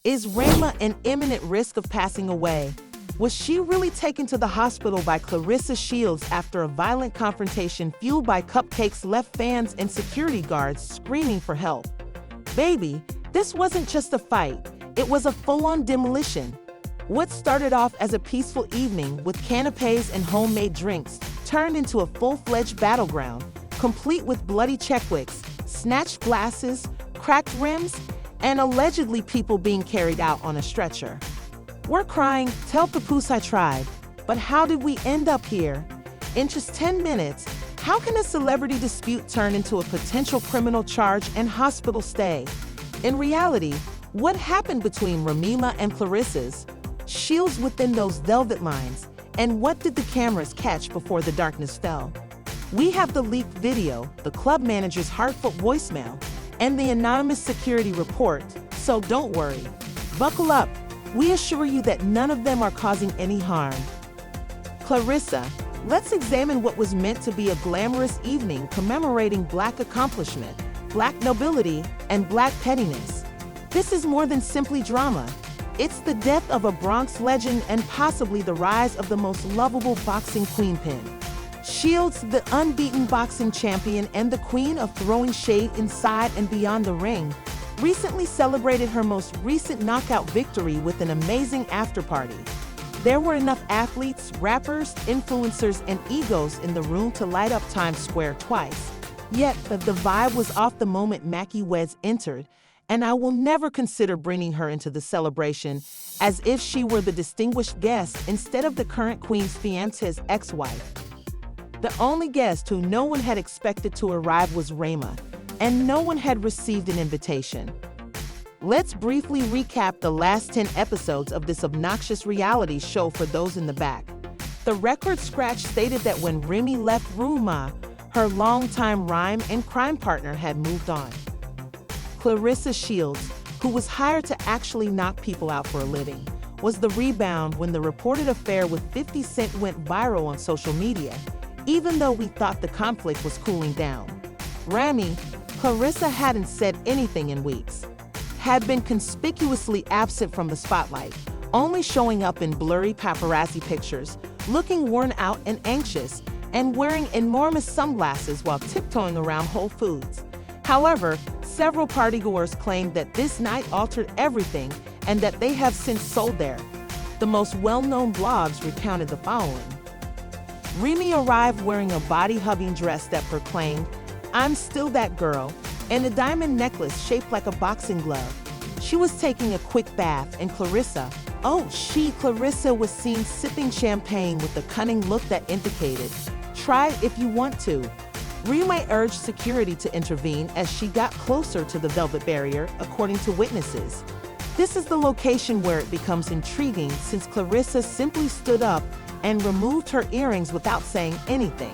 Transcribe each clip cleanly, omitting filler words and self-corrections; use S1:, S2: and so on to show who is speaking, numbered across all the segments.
S1: Is Remy Ma in imminent risk of passing away? Was she really taken to the hospital by Claressa Shields after a violent confrontation fueled by cupcakes left fans and security guards screaming for help? Baby, this wasn't just a fight, it was a full-on demolition. What started off as a peaceful evening with canapes and homemade drinks turned into a full-fledged battleground, complete with bloody Checkwicks, snatched glasses, cracked rims, and allegedly people being carried out on a stretcher. We're crying, tell Papoose I tried, but how did we end up here? In just 10 minutes, how can a celebrity dispute turn into a potential criminal charge and hospital stay? In reality, what happened between Remy Ma and Claressa Shields within those velvet lines, and what did the cameras catch before the darkness fell? We have the leaked video, the club manager's heartfelt voicemail, and the anonymous security report, so don't worry. Buckle up. We assure you that none of them are causing any harm. Claressa, let's examine what was meant to be a glamorous evening commemorating Black accomplishment, Black nobility, and Black pettiness. This is more than simply drama. It's the death of a Bronx legend and possibly the rise of the most lovable boxing queenpin. Shields, the unbeaten boxing champion and the queen of throwing shade inside and beyond the ring, recently celebrated her most recent knockout victory with an amazing after-party. There were enough athletes, rappers, influencers, and egos in the room to light up Times Square twice. Yet, the vibe was off the moment Mackie Weds entered, and I will never consider bringing her into the celebration as if she were the distinguished guest instead of the current queen's fiancé's ex-wife. The only guest who no one had expected to arrive was Remy Ma, and no one had received an invitation. Let's briefly recap the last 10 episodes of this obnoxious reality show for those in the back. The record scratch stated that when Remy left Remy Ma, her longtime rhyme and crime partner had moved on. Claressa Shields, who was hired to actually knock people out for a living, was the rebound when the reported affair with 50 Cent went viral on social media, even though we thought the conflict was cooling down. Remy, Claressa hadn't said anything in weeks, had been conspicuously absent from the spotlight, only showing up in blurry paparazzi pictures, looking worn out and anxious, and wearing enormous sunglasses while tiptoeing around Whole Foods. However, several partygoers claimed that this night altered everything and that they have since sold there. The most well-known blogs recounted the following. Remy arrived wearing a body-hugging dress that proclaimed, "I'm still that girl," and a diamond necklace shaped like a boxing glove. She was taking a quick bath, and Claressa was seen sipping champagne with a cunning look that indicated, "Try it if you want to." Remy urged security to intervene as she got closer to the velvet barrier, according to witnesses. This is the location where it becomes intriguing since Claressa simply stood up and removed her earrings without saying anything.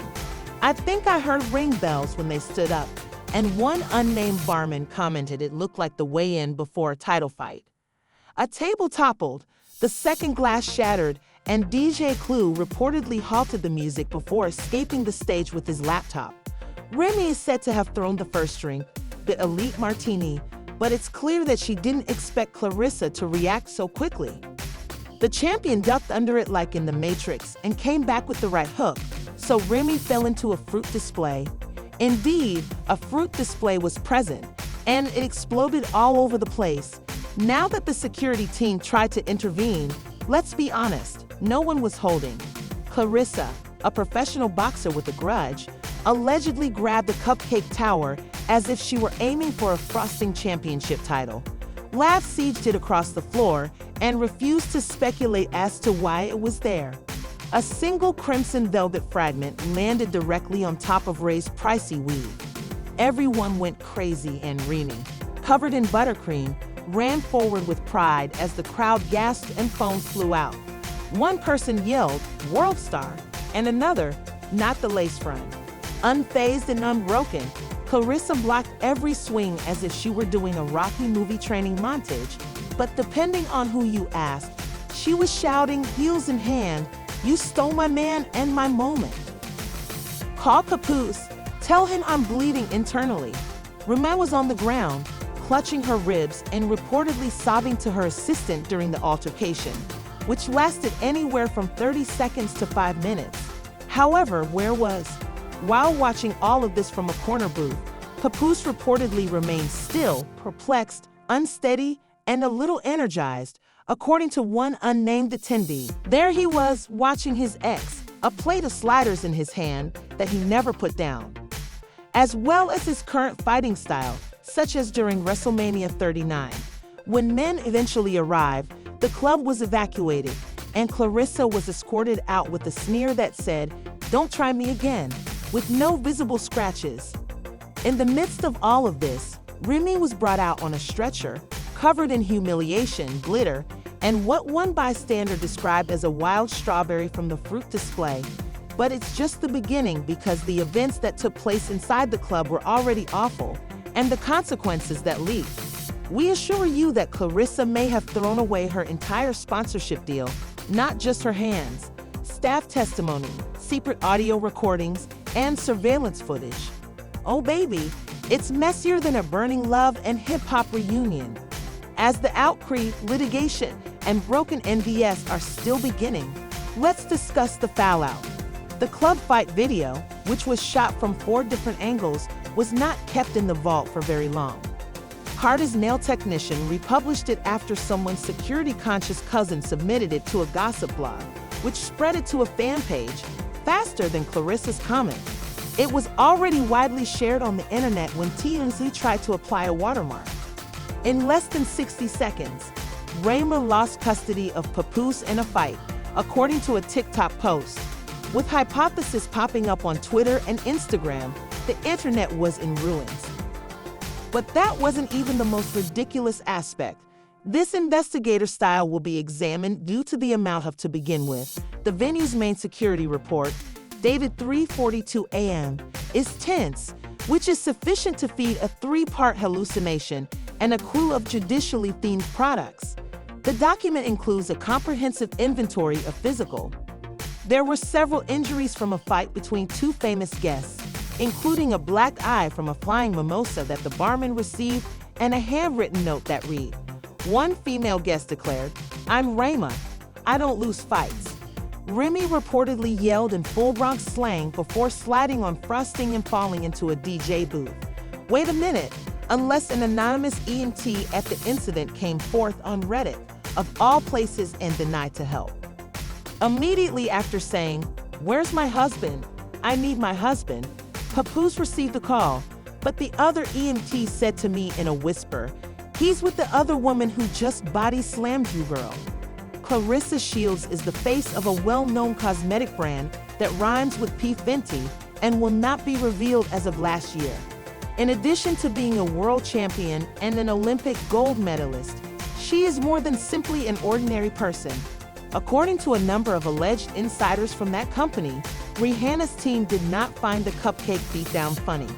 S1: "I think I heard ring bells when they stood up," and one unnamed barman commented it looked like the weigh-in before a title fight. A table toppled, the second glass shattered, and DJ Clue reportedly halted the music before escaping the stage with his laptop. Remy is said to have thrown the first drink, the Elite Martini, but it's clear that she didn't expect Claressa to react so quickly. The champion ducked under it like in The Matrix and came back with the right hook, so Remy fell into a fruit display. Indeed, a fruit display was present, and it exploded all over the place. Now that the security team tried to intervene, let's be honest, no one was holding. Claressa, a professional boxer with a grudge, allegedly grabbed the cupcake tower as if she were aiming for a frosting championship title. Laughs sieged it across the floor and refused to speculate as to why it was there. A single crimson velvet fragment landed directly on top of Ray's pricey weave. Everyone went crazy, and Remy, covered in buttercream, ran forward with pride as the crowd gasped and phones flew out. One person yelled, "World star," and another, "Not the lace front." Unfazed and unbroken, Claressa blocked every swing as if she were doing a Rocky movie training montage, but depending on who you asked, she was shouting, heels in hand, "You stole my man and my moment." Call Papoose. Tell him I'm bleeding internally. Remy was on the ground, clutching her ribs and reportedly sobbing to her assistant during the altercation, which lasted anywhere from 30 seconds to 5 minutes. However, while watching all of this from a corner booth, Papoose reportedly remained still, perplexed, unsteady, and a little energized, according to one unnamed attendee. There he was, watching his ex, a plate of sliders in his hand that he never put down, as well as his current fighting style, such as during WrestleMania 39. When men eventually arrived, the club was evacuated, and Claressa was escorted out with a sneer that said, "Don't try me again," with no visible scratches. In the midst of all of this, Remy was brought out on a stretcher, covered in humiliation, glitter, and what one bystander described as a wild strawberry from the fruit display. But it's just the beginning, because the events that took place inside the club were already awful, and the consequences that leaked. We assure you that Claressa may have thrown away her entire sponsorship deal, not just her hands, staff testimony, secret audio recordings, and surveillance footage. Oh baby, it's messier than a burning love and hip-hop reunion. As the outcry, litigation, and broken NVS are still beginning, let's discuss the fallout. The club fight video, which was shot from 4 different angles, was not kept in the vault for very long. Carter's nail technician republished it after someone's security-conscious cousin submitted it to a gossip blog, which spread it to a fan page faster than Claressa's comment. It was already widely shared on the internet when TMZ tried to apply a watermark. In less than 60 seconds, Remy Ma lost custody of Papoose in a fight, according to a TikTok post. With hypotheses popping up on Twitter and Instagram, the internet was in ruins. But that wasn't even the most ridiculous aspect. This investigator style will be examined due to the amount to begin with. The venue's main security report, dated 3:42 a.m., is tense, which is sufficient to feed a 3-part hallucination and a crew of judicially themed products. The document includes a comprehensive inventory of physical. There were several injuries from a fight between 2 famous guests, including a black eye from a flying mimosa that the barman received and a handwritten note that read, one female guest declared, "I'm Remy Ma. I don't lose fights." Remy reportedly yelled in full Bronx slang before sliding on frosting and falling into a DJ booth. Wait a minute, unless an anonymous EMT at the incident came forth on Reddit, of all places, and denied to help. Immediately after saying, "Where's my husband? I need my husband," Papoose received a call, but the other EMT said to me in a whisper, "He's with the other woman who just body slammed you, girl." Claressa Shields is the face of a well-known cosmetic brand that rhymes with P. Fenty and will not be revealed as of last year. In addition to being a world champion and an Olympic gold medalist, she is more than simply an ordinary person. According to a number of alleged insiders from that company, Rihanna's team did not find the cupcake beatdown funny.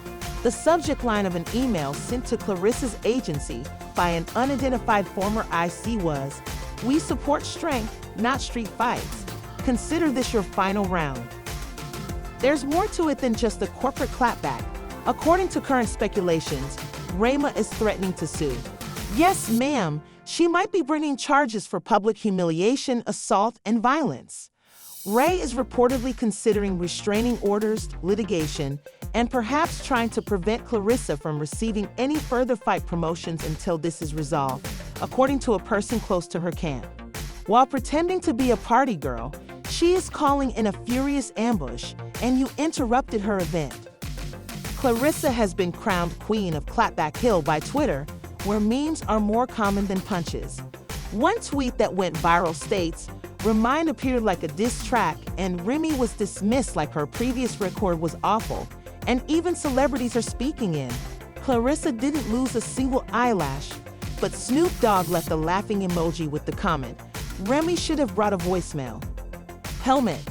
S1: The subject line of an email sent to Claressa's agency by an unidentified former IC was, "We support strength, not street fights. Consider this your final round." There's more to it than just a corporate clapback. According to current speculations, Remy Ma is threatening to sue. Yes, ma'am, she might be bringing charges for public humiliation, assault, and violence. Ray is reportedly considering restraining orders, litigation, and perhaps trying to prevent Claressa from receiving any further fight promotions until this is resolved, according to a person close to her camp. While pretending to be a party girl, she is calling in a furious ambush, and you interrupted her event. Claressa has been crowned Queen of Clapback Hill by Twitter, where memes are more common than punches. One tweet that went viral states, "Remind appeared like a diss track, and Remy was dismissed like her previous record was awful, and even celebrities are speaking in." Claressa didn't lose a single eyelash, but Snoop Dogg left a laughing emoji with the comment, "Remy should have brought a voicemail." Helmet.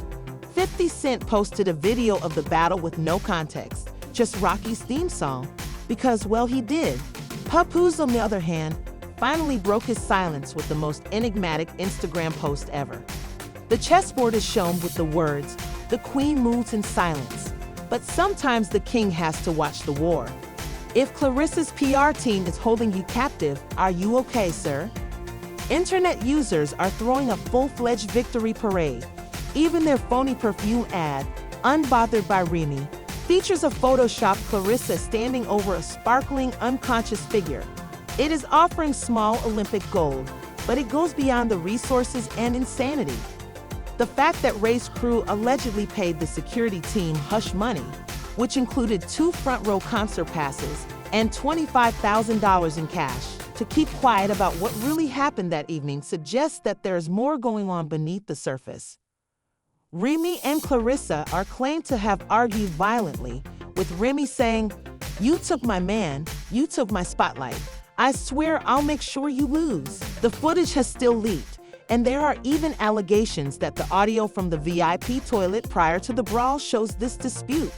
S1: 50 Cent posted a video of the battle with no context, just Rocky's theme song, because, well, he did. Papoose, on the other hand, finally broke his silence with the most enigmatic Instagram post ever. The chessboard is shown with the words, "The queen moves in silence, but sometimes the king has to watch the war." If Clarissa's PR team is holding you captive, are you okay, sir? Internet users are throwing a full-fledged victory parade. Even their phony perfume ad, Unbothered by Remy, features a photoshopped Claressa standing over a sparkling, unconscious figure. It is offering small Olympic gold, but it goes beyond the resources and insanity. The fact that Ray's crew allegedly paid the security team hush money, which included 2 front-row concert passes and $25,000 in cash, to keep quiet about what really happened that evening suggests that there's more going on beneath the surface. Remy and Claressa are claimed to have argued violently, with Remy saying, "You took my man, you took my spotlight. I swear I'll make sure you lose." The footage has still leaked, and there are even allegations that the audio from the VIP toilet prior to the brawl shows this dispute.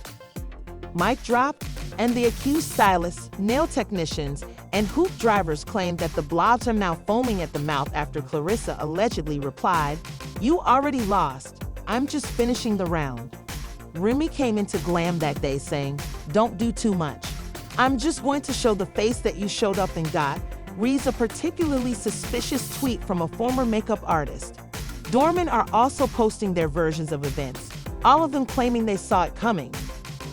S1: Mic drop, and the accused stylists, nail technicians, and hoop drivers claim that the blobs are now foaming at the mouth after Claressa allegedly replied, "You already lost. I'm just finishing the round." Remy came into glam that day saying, "Don't do too much. I'm just going to show the face that you showed up and got," reads a particularly suspicious tweet from a former makeup artist. Doormen are also posting their versions of events, all of them claiming they saw it coming.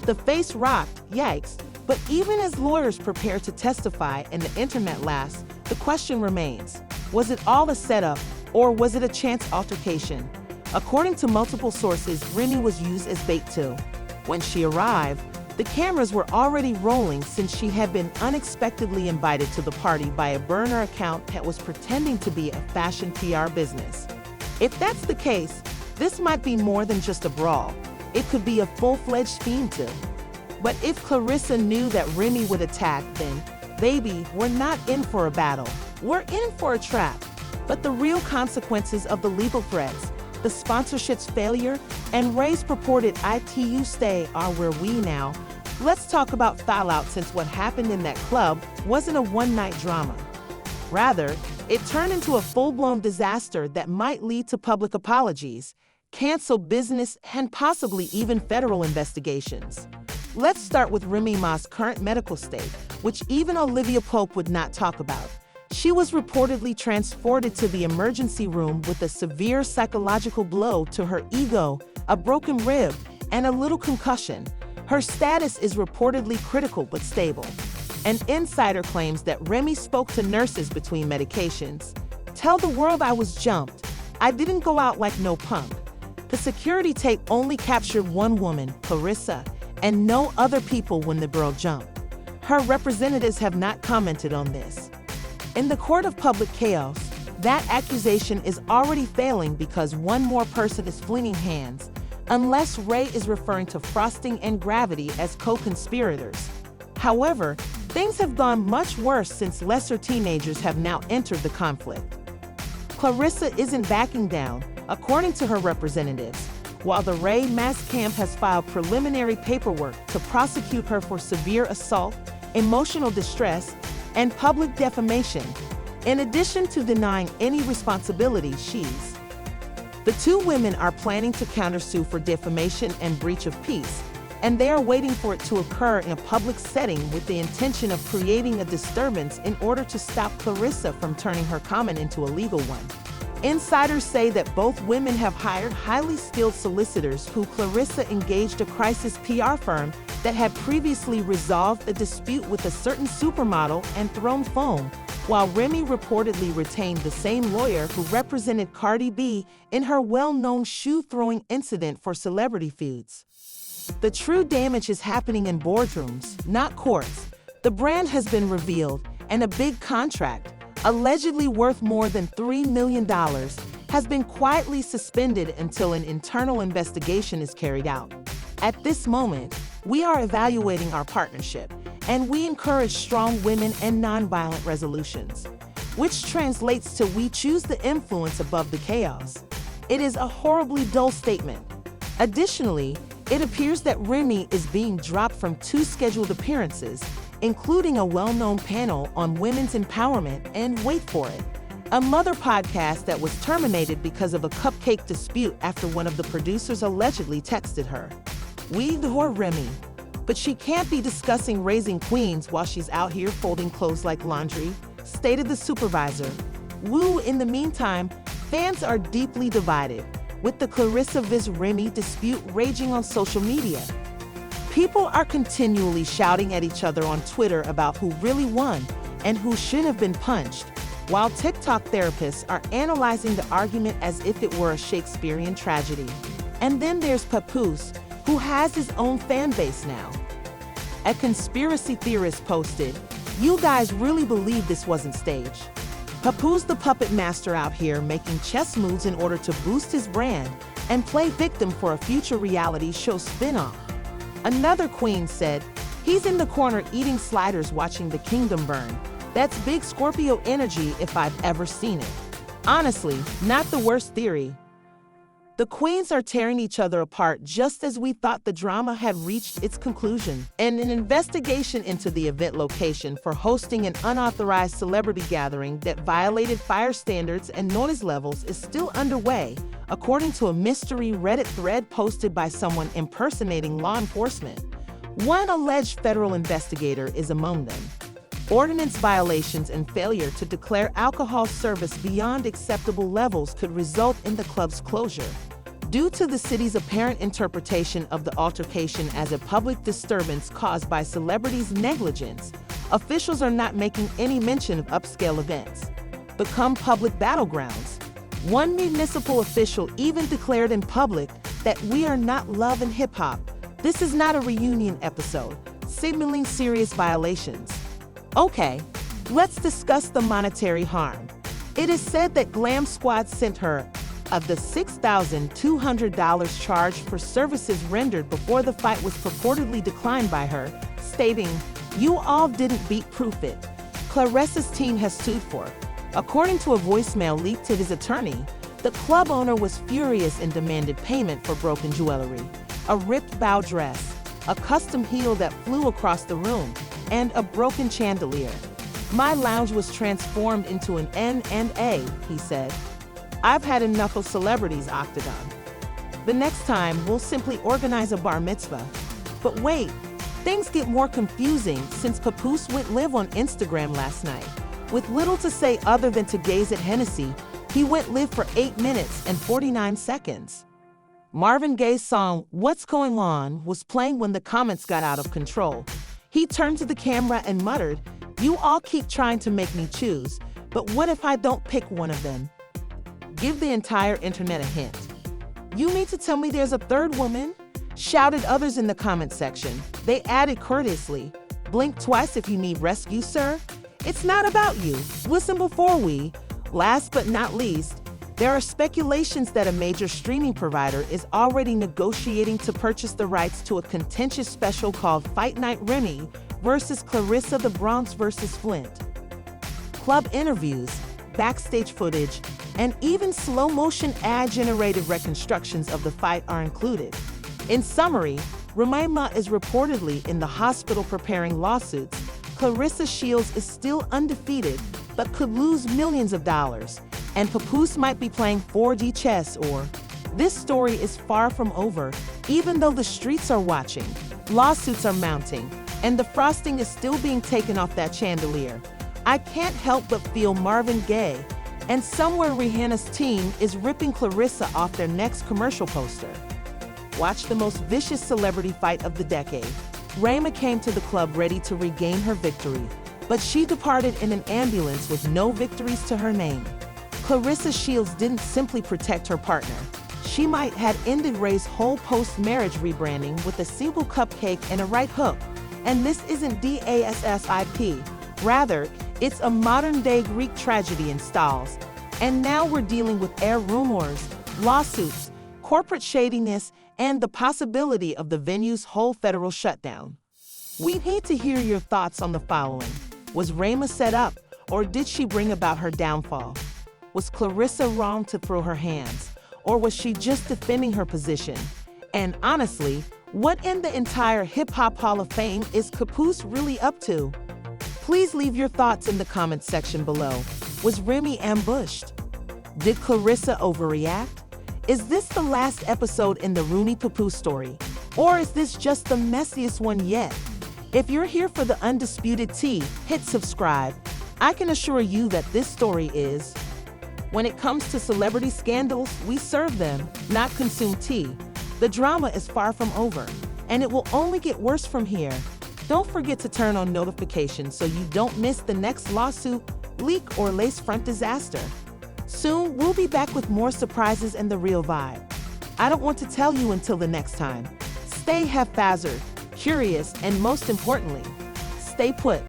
S1: The face rocked, yikes, but even as lawyers prepare to testify and the internet laughs, the question remains, was it all a setup or was it a chance altercation? According to multiple sources, Remy was used as bait too. When she arrived, the cameras were already rolling since she had been unexpectedly invited to the party by a burner account that was pretending to be a fashion PR business. If that's the case, this might be more than just a brawl. It could be a full-fledged theme too. But if Claressa knew that Remy would attack, then, baby, we're not in for a battle. We're in for a trap. But the real consequences of the legal threats, the sponsorship's failure, and Ray's purported ITU stay are where we now. Let's talk about fallout, since what happened in that club wasn't a one-night drama. Rather, it turned into a full-blown disaster that might lead to public apologies, canceled business, and possibly even federal investigations. Let's start with Remy Ma's current medical state, which even Olivia Pope would not talk about. She was reportedly transported to the emergency room with a severe psychological blow to her ego, a broken rib, and a little concussion. Her status is reportedly critical but stable. An insider claims that Remy spoke to nurses between medications. "Tell the world I was jumped. I didn't go out like no punk." The security tape only captured one woman, Claressa, and no other people when the girl jumped. Her representatives have not commented on this. In the court of public chaos, that accusation is already failing because one more person is flinging hands, unless Ray is referring to Frosting and Gravity as co-conspirators. However, things have gone much worse since lesser teenagers have now entered the conflict. Claressa isn't backing down, according to her representatives, while the Ray Ma's camp has filed preliminary paperwork to prosecute her for severe assault, emotional distress, and public defamation, in addition to denying any responsibility. The two women are planning to countersue for defamation and breach of peace, and they are waiting for it to occur in a public setting with the intention of creating a disturbance in order to stop Claressa from turning her comment into a legal one. Insiders say that both women have hired highly skilled solicitors who Claressa engaged a crisis PR firm that had previously resolved a dispute with a certain supermodel and thrown foam, while Remy reportedly retained the same lawyer who represented Cardi B in her well-known shoe-throwing incident for celebrity feuds. The true damage is happening in boardrooms, not courts. The brand has been revealed, and a big contract, allegedly worth more than $3 million, has been quietly suspended until an internal investigation is carried out. At this moment, we are evaluating our partnership, and we encourage strong women and nonviolent resolutions, which translates to we choose the influence above the chaos. It is a horribly dull statement. Additionally, it appears that Remy is being dropped from 2 scheduled appearances, including a well-known panel on women's empowerment and, wait for it, a mother podcast that was terminated because of a cupcake dispute after one of the producers allegedly texted her. We adore Remy. but she can't be discussing raising queens while she's out here folding clothes like laundry, stated the supervisor. Woo, in the meantime, fans are deeply divided, with the Claressa vs. Remy dispute raging on social media. People are continually shouting at each other on Twitter about who really won and who should have been punched, while TikTok therapists are analyzing the argument as if it were a Shakespearean tragedy. And then there's Papoose, who has his own fan base now. A conspiracy theorist posted, "You guys really believe this wasn't staged? Papoose the puppet master out here making chess moves in order to boost his brand and play victim for a future reality show spin-off." Another queen said, "He's in the corner eating sliders watching the kingdom burn. That's big Scorpio energy if I've ever seen it." Honestly, not the worst theory. The queens are tearing each other apart just as we thought the drama had reached its conclusion. And an investigation into the event location for hosting an unauthorized celebrity gathering that violated fire standards and noise levels is still underway, according to a mystery Reddit thread posted by someone impersonating law enforcement. One alleged federal investigator is among them. Ordinance violations and failure to declare alcohol service beyond acceptable levels could result in the club's closure. Due to the city's apparent interpretation of the altercation as a public disturbance caused by celebrities' negligence, officials are not making any mention of upscale events become public battlegrounds. One municipal official even declared in public that "we are not love and hip-hop. This is not a reunion episode," signaling serious violations. Okay, let's discuss the monetary harm. It is said that Glam Squad sent her of the $6,200 charged for services rendered before the fight was purportedly declined by her, stating, "You all didn't beat-proof it." Claressa's team has sued for. According to a voicemail leaked to his attorney, the club owner was furious and demanded payment for broken jewelry, a ripped bow dress, a custom heel that flew across the room, and a broken chandelier. "My lounge was transformed into an N&A," he said. "I've had enough of celebrities, Octagon. The next time, we'll simply organize a bar mitzvah." But wait, things get more confusing since Papoose went live on Instagram last night. With little to say other than to gaze at Hennessy, he went live for 8 minutes and 49 seconds. Marvin Gaye's song, "What's Going On," was playing when the comments got out of control. He turned to the camera and muttered, "You all keep trying to make me choose, but what if I don't pick one of them?" Give the entire internet a hint. "You mean to tell me there's a third woman?" shouted others in the comment section. They added courteously, "Blink twice if you need rescue, sir. It's not about you. Listen before we." Last but not least, there are speculations that a major streaming provider is already negotiating to purchase the rights to a contentious special called Fight Night Remy vs. Claressa the Bronx vs. Flint. Club interviews, backstage footage, and even slow-motion ad-generated reconstructions of the fight are included. In summary, Remy Ma is reportedly in the hospital preparing lawsuits. Claressa Shields is still undefeated, but could lose millions of dollars. And Papoose might be playing 4D chess or... This story is far from over, even though the streets are watching. Lawsuits are mounting, and the frosting is still being taken off that chandelier. I can't help but feel Marvin Gaye, and somewhere Rihanna's team is ripping Claressa off their next commercial poster. Watch the most vicious celebrity fight of the decade. Remy Ma came to the club ready to regain her victory, but she departed in an ambulance with no victories to her name. Claressa Shields didn't simply protect her partner. She might have ended Ray's whole post-marriage rebranding with a single cupcake and a right hook. And this isn't DASSIP. Rather, it's a modern-day Greek tragedy in stalls. And now we're dealing with air rumors, lawsuits, corporate shadiness, and the possibility of the venue's whole federal shutdown. We need to hear your thoughts on the following. Was Remy Ma set up, or did she bring about her downfall? Was Claressa wrong to throw her hands, or was she just defending her position? And honestly, what in the entire Hip-Hop Hall of Fame is Papoose really up to? Please leave your thoughts in the comments section below. Was Remy ambushed? Did Claressa overreact? Is this the last episode in the Rooney Papoose story? Or is this just the messiest one yet? If you're here for the undisputed tea, hit subscribe. I can assure you that this story is. When it comes to celebrity scandals, we serve them, not consume tea. The drama is far from over, and it will only get worse from here. Don't forget to turn on notifications so you don't miss the next lawsuit, leak, or lace front disaster. Soon, we'll be back with more surprises and the real vibe. I don't want to tell you until the next time. Stay haphazard, curious, and most importantly, stay put.